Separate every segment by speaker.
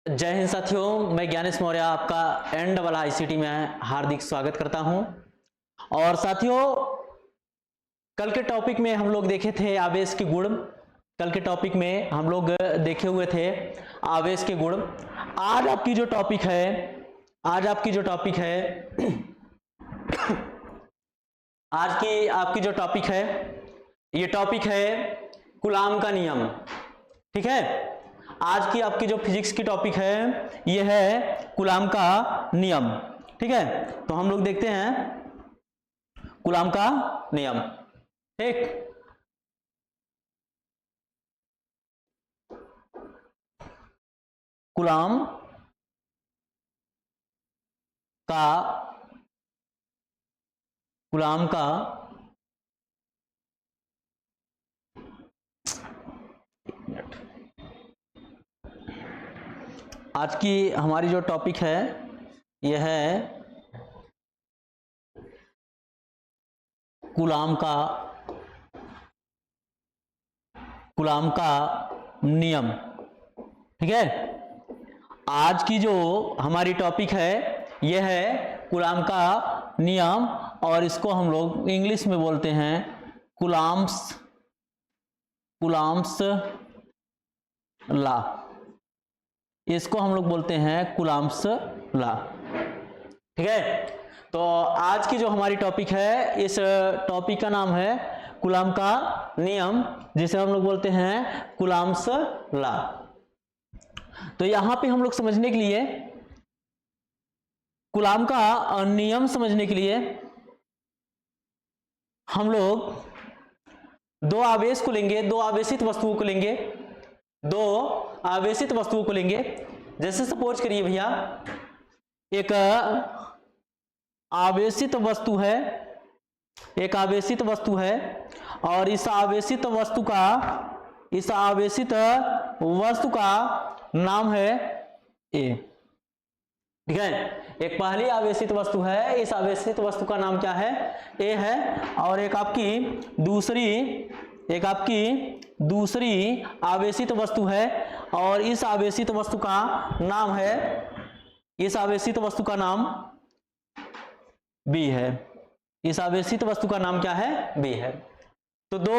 Speaker 1: जय हिंद साथियों, मैं ज्ञानेश मौर्य आपका NIICT में हार्दिक स्वागत करता हूं। और साथियों, कल के टॉपिक में हम लोग देखे थे आवेश के गुण। कल के टॉपिक में हम लोग देखे हुए थे आवेश के गुण। आज आपकी जो टॉपिक है आज की आपकी जो टॉपिक है, ये टॉपिक है कूलाम का नियम। ठीक है, आज की आपकी जो फिजिक्स की टॉपिक है ये है कूलाम का नियम। ठीक है, तो हम लोग देखते हैं कूलाम का नियम। ठीक, कूलाम का आज की हमारी जो टॉपिक है यह है कूलाम का नियम। ठीक है, आज की जो हमारी टॉपिक है यह है कूलाम का नियम, और इसको हम लोग इंग्लिश में बोलते हैं कूलाम्स लॉ। इसको हम लोग बोलते हैं कूलाम्स लॉ। ठीक है, तो आज की जो हमारी टॉपिक है, इस टॉपिक का नाम है कूलाम का नियम, जिसे हम लोग बोलते हैं कूलाम्स लॉ। तो यहां पे हम लोग समझने के लिए, कूलाम का नियम समझने के लिए हम लोग दो आवेश को लेंगे, दो आवेशित वस्तुओं को लेंगे। जैसे सपोज करिए भैया, एक आवेशित वस्तु है और इस आवेशित वस्तु का नाम है ए। ठीक है, एक पहली आवेशित वस्तु है, इस आवेशित वस्तु का नाम क्या है? ए है। और एक आपकी दूसरी आवेशित वस्तु है, और इस आवेशित वस्तु का नाम बी है। इस आवेशित वस्तु का नाम क्या है? बी है। तो दो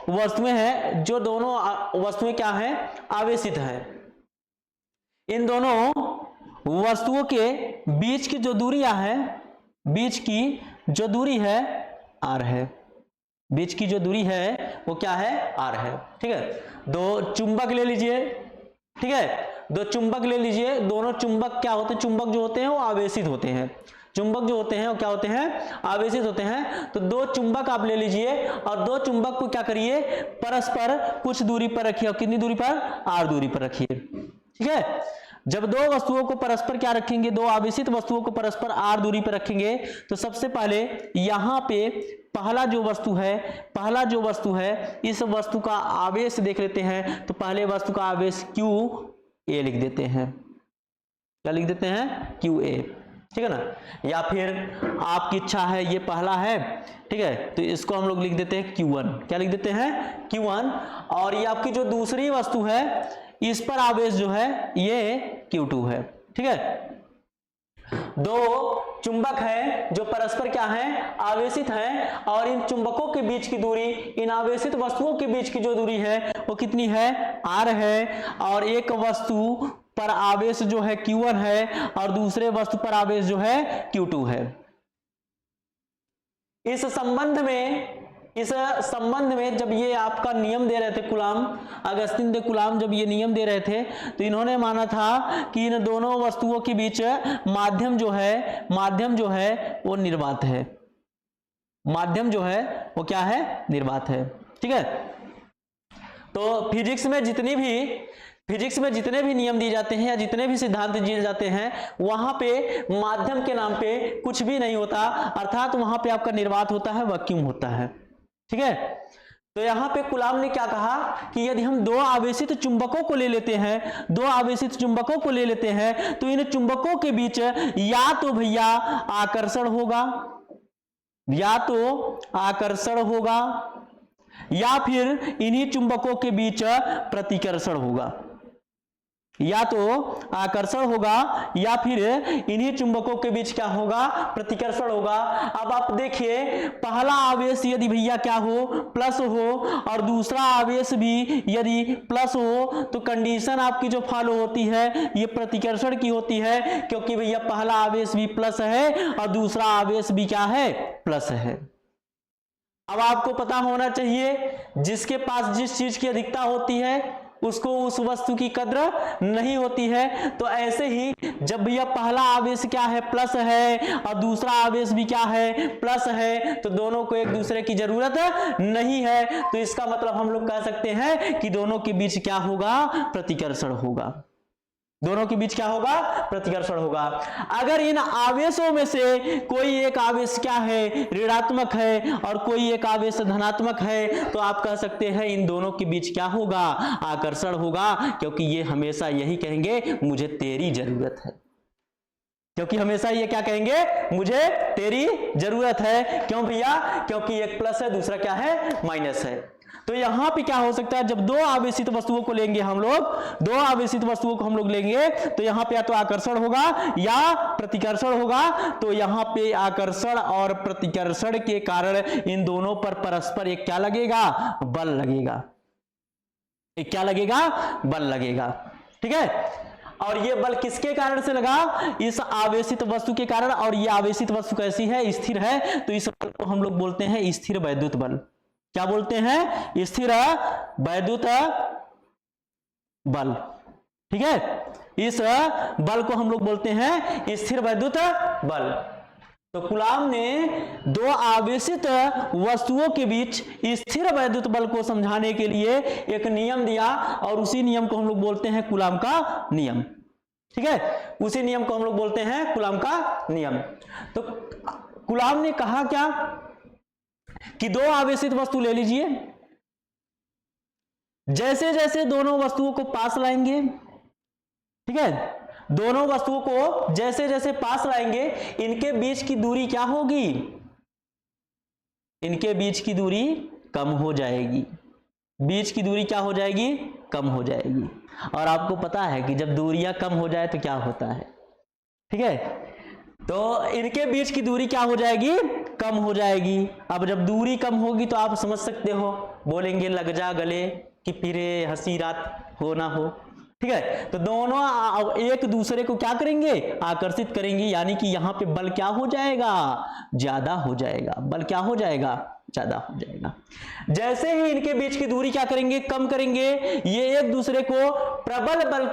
Speaker 1: वस्तुएं हैं, जो दोनों वस्तुएं क्या हैं? आवेशित है। इन दोनों वस्तुओं के बीच की जो दूरी है r है। बीच की जो दूरी है वो क्या है? r है। ठीक है, दो चुंबक ले लीजिए। ठीक है, दो चुंबक ले लीजिए। दोनों चुंबक क्या होते हैं? चुंबक जो होते हैं वो आवेशित होते हैं। चुंबक जो होते हैं वो क्या होते हैं? आवेशित होते हैं। तो दो चुंबक आप ले लीजिए और दो चुंबक को क्या करिए? परस्पर कुछ दूरी पर रखिए। और कितनी दूरी पर? r दूरी पर रखिए। ठीक है, जब दो वस्तुओं को परस्पर क्या रखेंगे? दो आवेशित वस्तुओं को परस्पर r दूरी पर रखेंगे, तो सबसे पहले यहां पे पहला जो वस्तु है इस वस्तु का आवेश देख लेते हैं। तो पहले वस्तु का आवेश QA लिख देते हैं। क्या लिख देते हैं? QA। ठीक है ना, या फिर आपकी इच्छा है ये पहला है, ठीक है, तो इसको हम लोग लिख देते हैं Q1। क्या लिख देते हैं? Q1। और ये आपकी जो दूसरी वस्तु है, इस पर आवेश जो है ये Q2 है। ठीक है, दो चुंबक है जो परस्पर क्या है? आवेशित हैं, और इन चुंबकों के बीच की दूरी, इन आवेशित वस्तुओं के बीच की जो दूरी है वो कितनी है? r है। और एक वस्तु पर आवेश जो है Q1 है, और दूसरे वस्तु पर आवेश जो है Q2 है। इस संबंध में जब ये आपका नियम दे रहे थे अगस्तीन दे कूलाम, जब ये नियम दे रहे थे, तो इन्होंने माना था कि इन दोनों वस्तुओं के बीच माध्यम जो है वो निर्वात है। माध्यम जो है वो क्या है? निर्वात है। ठीक है, तो फिजिक्स में जितने भी नियम दिए जाते हैं या जितने भी सिद्धांत दिए जाते हैं, वहां पे माध्यम के नाम पे कुछ भी नहीं होता, अर्थात वहां पे आपका निर्वात होता है, वैक्यूम होता है। ठीक है, तो यहां पे कूलाम ने क्या कहा कि यदि हम दो आवेशित चुंबकों को ले लेते हैं, तो इन चुंबकों के बीच या तो भैया आकर्षण होगा, या फिर इन्हीं चुंबकों के बीच प्रतिकर्षण होगा। या तो आकर्षण होगा या फिर इन्हीं चुंबकों के बीच क्या होगा, प्रतिकर्षण होगा। अब आप देखिए पहला आवेश यदि भैया क्या हो, प्लस हो, और दूसरा आवेश भी यदि प्लस हो, तो कंडीशन आपकी जो फॉलो होती है ये प्रतिकर्षण की होती है, क्योंकि भैया पहला आवेश भी प्लस है और दूसरा आवेश भी क्या है, प्लस है। अब आपको पता होना चाहिए जिसके पास जिस चीज की अधिकता होती है उसको उस वस्तु की कद्र नहीं होती है। तो ऐसे ही जब भैया पहला आवेश क्या है, प्लस है, और दूसरा आवेश भी क्या है, प्लस है, तो दोनों को एक दूसरे की जरूरत नहीं है। तो इसका मतलब हम लोग कह सकते हैं कि दोनों के बीच क्या होगा, प्रतिकर्षण होगा। दोनों के बीच क्या होगा, प्रतिकर्षण होगा। अगर इन आवेशों में से कोई एक आवेश क्या है, ऋणात्मक है, और कोई एक आवेश धनात्मक है, तो आप कह सकते हैं इन दोनों के बीच क्या होगा, आकर्षण होगा, क्योंकि ये हमेशा यही कहेंगे मुझे तेरी जरूरत है। क्योंकि हमेशा ये क्या कहेंगे, मुझे तेरी जरूरत है। क्यों भैया, क्योंकि एक प्लस है, दूसरा क्या है, माइनस है। तो यहां पे क्या हो सकता है, जब दो आवेशित वस्तुओं को लेंगे हम लोग, दो आवेशित वस्तुओं को हम लोग लेंगे, तो यहां पे या तो आकर्षण होगा या प्रतिकर्षण होगा। तो यहां पे आकर्षण और प्रतिकर्षण के कारण इन दोनों पर परस्पर एक क्या लगेगा, बल लगेगा। एक क्या लगेगा, बल लगेगा। ठीक है, और ये बल किसके कारण से लगा, इस आवेशित वस्तु के कारण। और ये आवेशित वस्तु कैसी है, स्थिर है, तो इस बल को हम लोग बोलते हैं स्थिर वैद्युत बल। क्या बोलते हैं, स्थिर वैद्युत बल। ठीक है, इस बल को हम लोग बोलते हैं स्थिर वैद्युत बल। तो कूलाम ने दो आवेशित वस्तुओं के बीच स्थिर वैद्युत बल को समझाने के लिए एक नियम दिया, और उसी नियम को हम लोग बोलते हैं कूलाम का नियम। ठीक है, उसी नियम को हम लोग बोलते हैं कूलाम का नियम। तो कूलाम ने कहा क्या कि दो आवेशित वस्तु ले लीजिए, जैसे जैसे दोनों वस्तुओं को पास लाएंगे, ठीक है, दोनों वस्तुओं को जैसे जैसे पास लाएंगे, इनके बीच की दूरी क्या होगी, इनके बीच की दूरी कम हो जाएगी। बीच की दूरी क्या हो जाएगी, कम हो जाएगी। और आपको पता है कि जब दूरियां कम हो जाए तो क्या होता है, ठीक है, तो इनके बीच की दूरी क्या हो जाएगी, कम हो जाएगी। अब जब दूरी कम होगी तो आप समझ सकते हो, बोलेंगे लग जा गले कि फिरे हंसी रात हो ना हो। ठीक है, तो दोनों एक दूसरे को क्या करेंगे, आकर्षित करेंगे, यानी कि यहां पे बल क्या हो जाएगा, ज्यादा हो जाएगा। बल क्या हो जाएगा, ज्यादा हो जाएगा। जैसे ही इनके बीच की दूरी क्या करेंगे, कम करेंगे, ये एक दूसरे को प्रबल बल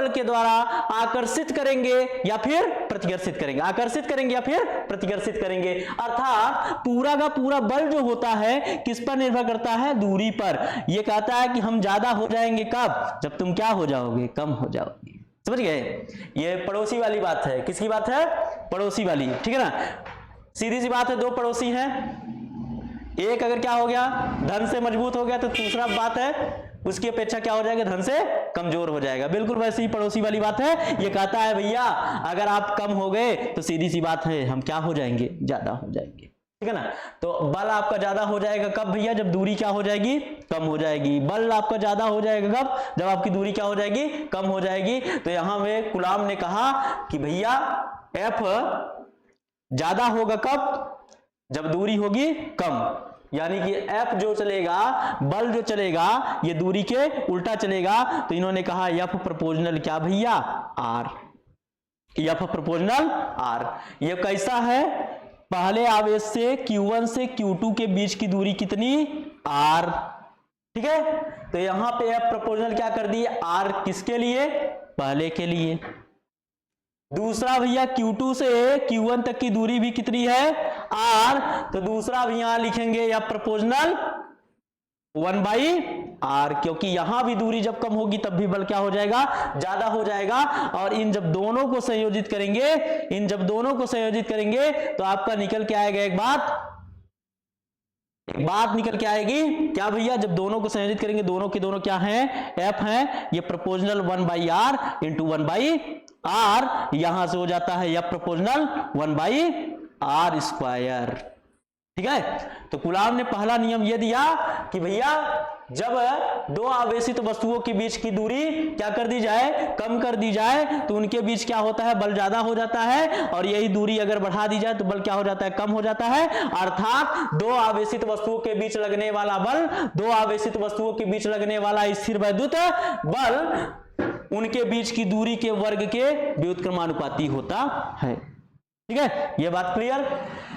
Speaker 1: के द्वारा आकर्षित करेंगे या फिर प्रतिकर्षित करेंगे, आकर्षित करेंगे या फिर प्रतिकर्षित करेंगे। अर्थात पूरा का पूरा बल जो होता है किस पर निर्भर करता है, दूरी पर। यह कहता है कि हम ज्यादा हो जाएंगे कब, जब तुम क्या हो जाओगे, कम हो जाओगे। समझ गए, ये पड़ोसी वाली बात है। किसकी बात है, पड़ोसी वाली। ठीक है ना, सीधी सी बात है, दो पड़ोसी हैं, एक अगर क्या हो गया, धन से मजबूत हो गया, तो दूसरा बात है उसकी अपेक्षा क्या हो जाएगा, धन से कमजोर हो जाएगा। बिल्कुल वैसे ही पड़ोसी वाली बात है। ये कहता है भैया अगर आप कम हो गए तो सीधी सी बात है हम क्या हो जाएंगे, ज्यादा हो जाएंगे। ठीक है ना, तो बल आपका ज्यादा हो जाएगा कब भैया, जब दूरी क्या हो जाएगी, कम हो जाएगी। बल आपका ज्यादा हो जाएगा कब, जब आपकी दूरी क्या हो जाएगी, कम हो जाएगी। तो यहां में कूलाम ने कहा कि भैया एफ ज्यादा होगा कब, जब दूरी होगी कम, यानी कि एफ जो चलेगा, बल जो चलेगा, ये दूरी के उल्टा चलेगा। तो इन्होंने कहा एफ प्रोपोर्शनल क्या भैया, आर। F proportional are. ये कैसा है, पहले आवेश से Q1 से Q2 के बीच की दूरी कितनी, आर। ठीक है, तो यहां पे एफ प्रोपोर्शनल क्या कर दिए, आर किसके लिए, पहले के लिए। दूसरा भैया Q2 से Q1 तक की दूरी भी कितनी है, R, तो दूसरा भी यहां लिखेंगे या प्रोपोर्शनल 1/R, क्योंकि यहां भी दूरी जब कम होगी तब भी बल क्या हो जाएगा, ज्यादा हो जाएगा। और इन जब दोनों को संयोजित करेंगे, तो आपका निकल के आएगा एक बात निकल के आएगी क्या भैया, जब दोनों को संयोजित करेंगे, दोनों के दोनों क्या हैं, F हैं, ये प्रोपोर्शनल 1/R इंटू 1/R, यहां से हो जाता है F प्रोपोर्शनल 1/R स्क्वायर। ठीक है, तो कूलाम ने पहला नियम यह दिया कि भैया जब दो आवेशित वस्तुओं के बीच की दूरी क्या कर दी जाए, कम कर दी जाए, तो उनके बीच क्या होता है, बल ज्यादा हो जाता है, और यही दूरी अगर बढ़ा दी जाए तो बल क्या हो जाता है, कम हो जाता है। अर्थात दो आवेशित वस्तुओं के बीच लगने वाला बल, दो आवेशित वस्तुओं के बीच लगने वाला स्थिर वैद्युत बल उनके बीच की दूरी के वर्ग के व्युत्क्रमानुपाती होता है। ठीक है, यह बात क्लियर।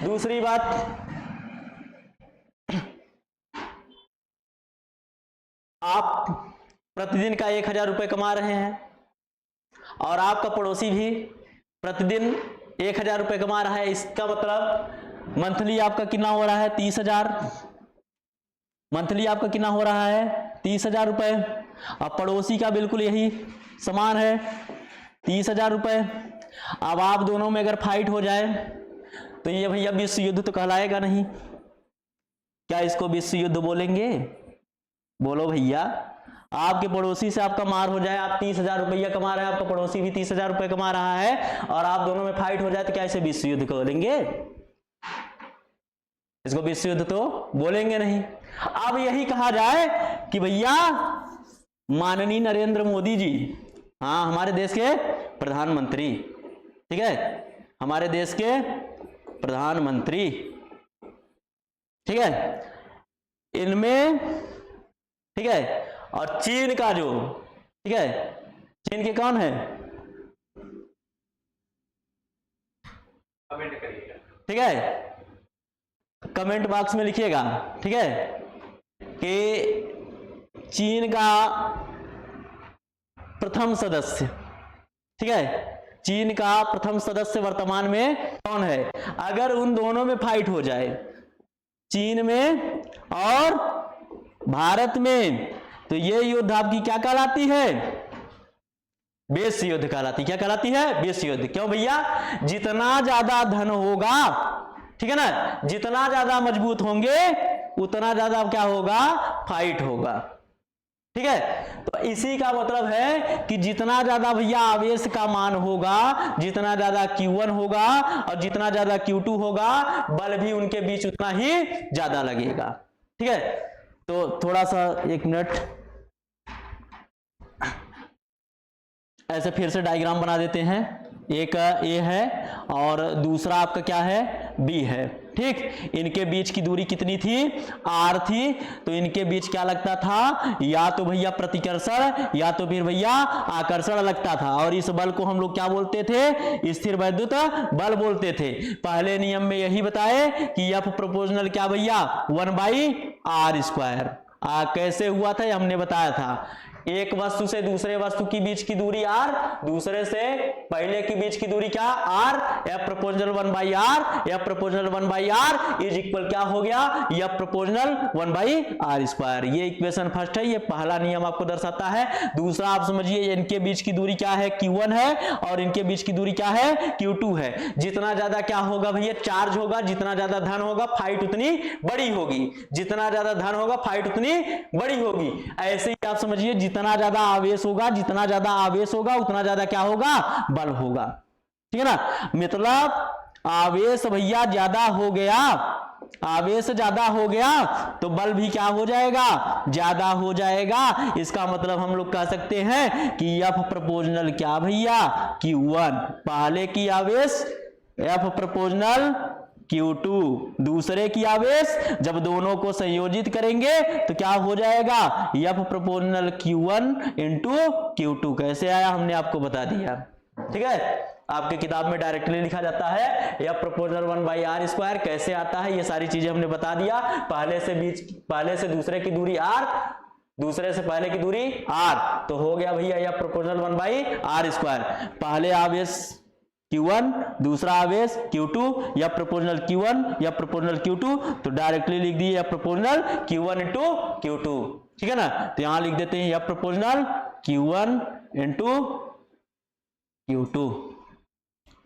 Speaker 1: दूसरी बात, आप प्रतिदिन का 1000 रुपए कमा रहे हैं और आपका पड़ोसी भी प्रतिदिन 1000 रुपए कमा रहा है, इसका मतलब मंथली आपका कितना हो रहा है, 30,000। मंथली आपका कितना हो रहा है, 30,000 रुपए। अब पड़ोसी का बिल्कुल यही समान है, 30,000 रुपए। अब आप दोनों में अगर फाइट हो जाए तो ये भैया विश्व युद्ध तो कहलाएगा नहीं। क्या इसको विश्व युद्ध बोलेंगे? बोलो भैया, आपके पड़ोसी से आपका मार हो जाए, आप 30,000 रुपया कमा रहे हैं, आपका पड़ोसी भी 30,000 रुपये कमा रहा है, और आप दोनों में फाइट हो जाए तो क्या इसे विश्व युद्ध बोलेंगे? इसको विश्व युद्ध तो बोलेंगे नहीं। अब यही कहा जाए कि भैया माननीय नरेंद्र मोदी जी, हाँ हमारे देश के प्रधानमंत्री, ठीक है, हमारे देश के प्रधानमंत्री, ठीक है, इनमें, ठीक है, और चीन का जो, ठीक है, चीन के कौन है, कमेंट करिएगा, ठीक है, कमेंट बॉक्स में लिखिएगा, ठीक है, कि चीन का प्रथम सदस्य, ठीक है, चीन का प्रथम सदस्य वर्तमान में कौन है। अगर उन दोनों में फाइट हो जाए, चीन में और भारत में, तो ये युद्ध आपकी क्या कहलाती है, विश्व युद्ध कहलाती। क्या कहलाती है, विश्व युद्ध। क्यों भैया, जितना ज्यादा धन होगा, ठीक है ना, जितना ज्यादा मजबूत होंगे उतना ज्यादा क्या होगा, फाइट होगा, ठीक है। तो इसी का मतलब है कि जितना ज्यादा भैया आवेश का मान होगा, जितना ज्यादा Q1 होगा और जितना ज्यादा Q2 होगा, बल भी उनके बीच उतना ही ज्यादा लगेगा, ठीक है। तो थोड़ा सा 1 मिनट ऐसे फिर से डायग्राम बना देते हैं। एक ए है और दूसरा आपका क्या है, बी है, ठीक। इनके बीच की दूरी कितनी थी, आर थी। तो इनके बीच क्या लगता था, या तो भैया प्रतिकर्षण या तो फिर भैया आकर्षण लगता था, और इस बल को हम लोग क्या बोलते थे, स्थिर वैद्युत बल बोलते थे। पहले नियम में यही बताए कि F प्रोपोर्शनल क्या भैया 1/r²। कैसे हुआ था, हमने बताया था, एक वस्तु से दूसरे वस्तु की बीच की दूरी r, दूसरे से पहले की बीच की दूरी क्या, r, F proportional 1/r, F proportional 1/r is equal क्या हो गया, F प्रोपोर्शनल 1/r²। ये इक्वेशन फर्स्ट है, ये पहला नियम आपको दर्शाता है। दूसरा आप समझिए, इनके बीच की दूरी क्या है, Q1 है, और इनके बीच की दूरी क्या है, Q2 है। जितना ज्यादा क्या होगा भैया, चार्ज होगा, जितना ज्यादा धन होगा फाइट उतनी बड़ी होगी, जितना ज्यादा धन होगा फाइट उतनी बड़ी होगी। ऐसे ही आप समझिए, जितना ज्यादा आवेश होगा, जितना ज्यादा आवेश होगा उतना ज्यादा क्या होगा, बल होगा, ठीक है ना। मतलब आवेश भैया ज्यादा हो गया, आवेश ज्यादा हो गया तो बल भी क्या हो जाएगा, ज्यादा हो जाएगा। इसका मतलब हम लोग कह सकते हैं कि F प्रोपोर्शनल क्या भैया, Q1 पहले की आवेश, F प्रोपोर्शनल Q2 दूसरे की आवेश। जब दोनों को संयोजित करेंगे तो क्या हो जाएगा, F proportional Q1 into Q2। कैसे आया हमने आपको बता दिया, ठीक है। आपके किताब में डायरेक्टली लिखा जाता है F प्रोपोर्शनल 1/r²। कैसे आता है ये सारी चीजें हमने बता दिया। पहले से दूसरे की दूरी r, दूसरे से पहले की दूरी r, तो हो गया भैया F प्रोपोर्शनल 1/r²। पहले आवेश Q1, दूसरा आवेश Q2, या प्रोपोर्शनल Q1 या प्रोपोर्शनल Q2, तो डायरेक्टली लिख दिए या प्रोपोर्शनल Q1 इंटू Q2, ठीक है ना। तो यहां लिख देते हैं या प्रोपोर्शनल Q1 इंटू Q2,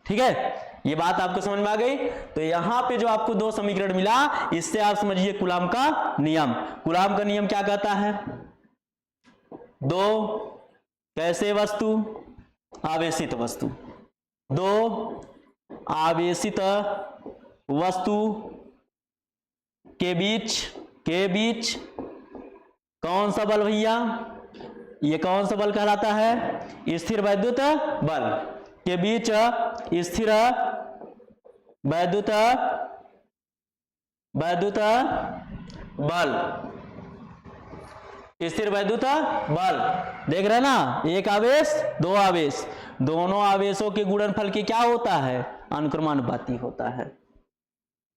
Speaker 1: ठीक है। ये बात आपको समझ में आ गई। तो यहां पे जो आपको दो समीकरण मिला, इससे आप समझिए कूलाम का नियम। कूलाम का नियम क्या कहता है, दो कैसे वस्तु, आवेशित वस्तु, दो आवेशित वस्तु के बीच कौन सा बल भैया, ये कौन सा बल कहलाता है, स्थिर वैद्युत बल के बीच स्थिर वैद्युत बल, स्थिर वैद्युत बल, देख रहे हैं ना, एक आवेश दो आवेश, दोनों आवेशों के गुणनफल के क्या होता है, अनुक्रमानुपाती होता है।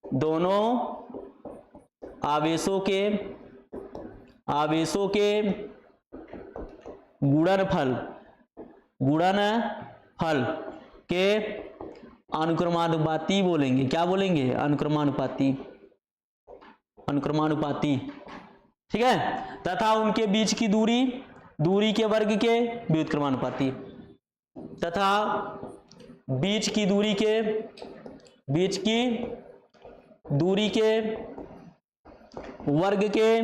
Speaker 1: दोनों आवेशों के गुणनफल के अनुक्रमानुपाती बोलेंगे, क्या बोलेंगे, अनुक्रमानुपाती, ठीक है। तथा उनके बीच की दूरी के वर्ग के व्युत्क्रमानुपाती, तथा बीच की दूरी के वर्ग के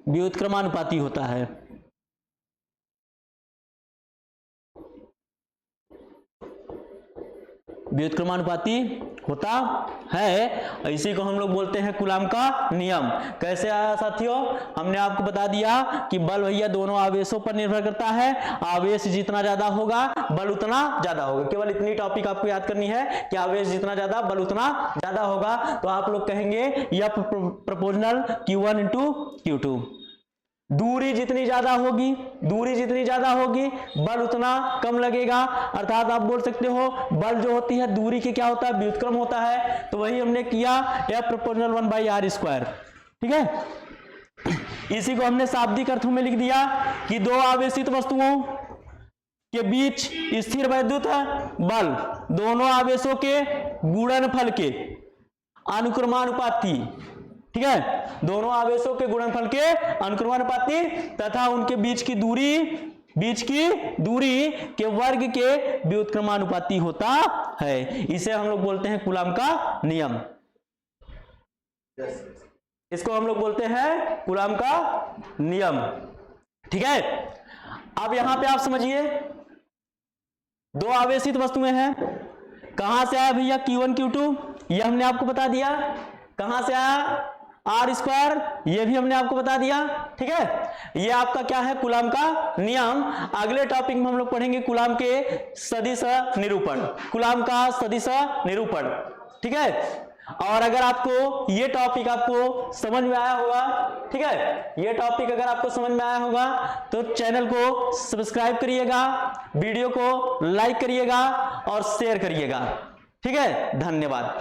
Speaker 1: व्युत्क्रमानुपाती होता है। व्युत्क्रमानुपाती होता है, इसी को हम लोग बोलते हैं कूलाम का नियम। कैसे आया साथियों, हमने आपको बता दिया कि बल भैया दोनों आवेशों पर निर्भर करता है, आवेश जितना ज्यादा होगा बल उतना ज्यादा होगा। केवल इतनी टॉपिक आपको याद करनी है कि आवेश जितना ज्यादा बल उतना ज्यादा होगा। तो आप लोग कहेंगे यह प्रोपोर्शनल Q1 इंटू Q2। दूरी जितनी ज्यादा होगी बल उतना कम लगेगा, अर्थात आप बोल सकते हो बल जो होती है दूरी के क्या होता है, व्युत्क्रम होता है। तो वही हमने किया, F प्रोपोर्शनल 1/r², ठीक है। इसी को हमने शाब्दिक अर्थों में लिख दिया कि दो आवेशित वस्तुओं के बीच स्थिर वैद्युत बल दोनों आवेशों के गुणनफल के अनुक्रमानुपाती, ठीक है, दोनों आवेशों के गुणनफल के अनुक्रमानुपाती तथा उनके बीच की दूरी के वर्ग के व्युत्क्रमानुपाती होता है। इसे हम लोग बोलते हैं कूलाम का नियम। इसको हम लोग बोलते हैं कूलाम का नियम, ठीक है। अब यहां पे आप समझिए, दो आवेशित वस्तुएं हैं, कहां से आया भैया Q1 Q2, यह हमने आपको बता दिया। कहां से आया R², ये भी हमने आपको बता दिया, ठीक है। ये आपका क्या है, कूलाम का नियम। अगले टॉपिक में हम लोग पढ़ेंगे कूलाम के सदिश निरूपण, कूलाम का सदिश निरूपण, ठीक है। और अगर आपको ये टॉपिक आपको समझ में आया होगा, ठीक है, ये टॉपिक अगर आपको समझ में आया होगा तो चैनल को सब्सक्राइब करिएगा, वीडियो को लाइक करिएगा और शेयर करिएगा, ठीक है। धन्यवाद।